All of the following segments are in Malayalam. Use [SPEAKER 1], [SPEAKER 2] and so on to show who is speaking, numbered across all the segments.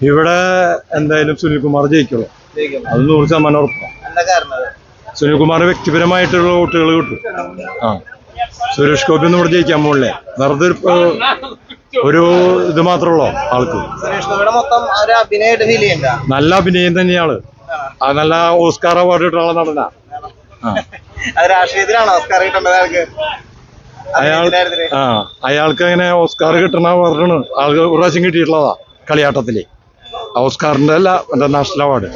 [SPEAKER 1] ഇവിടെ എന്തായാലും സുനിൽകുമാർ ജയിക്കുള്ളൂ, അത് 100% ഉറപ്പാണ്. സുനിൽകുമാറിന് വ്യക്തിപരമായിട്ടുള്ള വോട്ടുകൾ കിട്ടും. സുരേഷ് ഗോപി ഒന്നും ഇവിടെ ജയിക്കാൻ പോകില്ലേ, വെറുതെ ഒരു ഇത് മാത്രമുള്ളൂ ആൾക്ക്. നല്ല അഭിനയം തന്നെയാണ്, അത് നല്ല ഓസ്കാർ അവാർഡ് കിട്ടാനുള്ള നടനാ. അയാൾക്ക് അങ്ങനെ ഓസ്കാർ കിട്ടണ പറഞ്ഞാണ് ആൾക്ക് ഒരു പ്രാവശ്യം കിട്ടിയിട്ടുള്ളതാ കളിയാട്ടത്തില്. ഓസ്കാറിന്റെ അല്ല, ഇന്റർനാഷണൽ അവാർഡ്.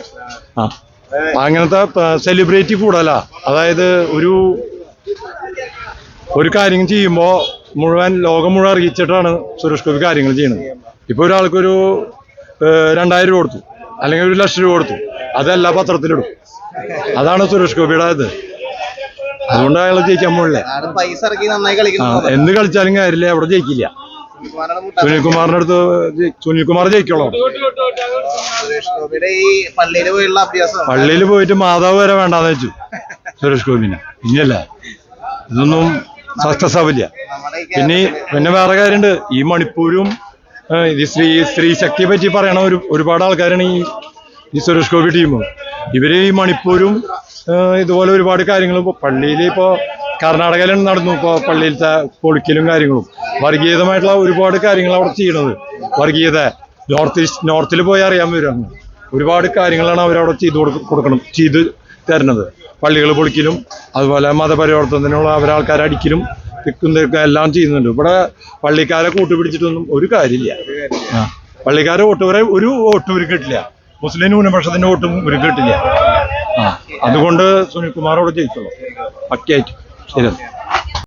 [SPEAKER 1] അങ്ങനത്തെ സെലിബ്രിറ്റി കൂടുതലാ. അതായത് ഒരു കാര്യം ചെയ്യുമ്പോ ലോകം മുഴുവൻ അറിയിച്ചിട്ടാണ് സുരേഷ് ഗോപി കാര്യങ്ങൾ ചെയ്യുന്നത്. ഇപ്പൊ ഒരാൾക്കൊരു 2000 രൂപ കൊടുത്തു, അല്ലെങ്കിൽ 1,00,000 രൂപ കൊടുത്തു, അതെല്ലാ പത്രത്തിലിടും. അതാണ് സുരേഷ് ഗോപിയുടെ ഇത്. അതുകൊണ്ട് അയാൾ ജയിക്കാൻ പോകില്ലേ. എന്ത് കളിച്ചാലും കാര്യമില്ല, അവിടെ ജയിക്കില്ല. സുനിൽകുമാറിന്റെ അടുത്ത് സുനിൽകുമാർ ജയിക്കുള്ളൂ. പള്ളിയിൽ പോയിട്ട് മാതാവ് വരെ വേണ്ടാന്ന് വെച്ചു സുരേഷ് ഗോപിനെ. ഇനിയല്ല, ഇതൊന്നും സക്സസ് ആവില്ല. പിന്നെ വേറെ കാര്യമുണ്ട്, ഈ മണിപ്പൂരും സ്ത്രീ ശക്തിയെ പറ്റി പറയണ ഒരുപാട് ആൾക്കാരാണ് ഈ സുരേഷ് ഗോപി ടീമും. ഇവര് ഈ മണിപ്പൂരും ഇതുപോലെ ഒരുപാട് കാര്യങ്ങൾ പള്ളിയിൽ ഇപ്പോ കർണാടകയിൽ നടന്നു. ഇപ്പോൾ പള്ളിയിലത്തെ പൊളിക്കലും കാര്യങ്ങളും വർഗീയതമായിട്ടുള്ള ഒരുപാട് കാര്യങ്ങൾ അവിടെ ചെയ്യണത്. വർഗീയത നോർത്തിൽ പോയി അറിയാൻ വരും. ഒരുപാട് കാര്യങ്ങളാണ് അവരവിടെ ചെയ്തു തരുന്നത്. പള്ളികൾ പൊളിക്കലും അതുപോലെ മതപരിവർത്തനത്തിനുള്ള അവരാൾക്കാരെ അടിക്കലും എല്ലാം ചെയ്യുന്നുണ്ട്. ഇവിടെ പള്ളിക്കാരെ കൂട്ടുപിടിച്ചിട്ടൊന്നും ഒരു കാര്യമില്ല. പള്ളിക്കാരെ ഒരു വോട്ടും ഒരു കിട്ടില്ല. മുസ്ലിം ന്യൂനപക്ഷത്തിന്റെ വോട്ടും ഒരു കിട്ടില്ല. അതുകൊണ്ട് സുനിൽകുമാറോട് ജയിക്കുള്ളൂ പക്കയായിട്ട്. ശരി.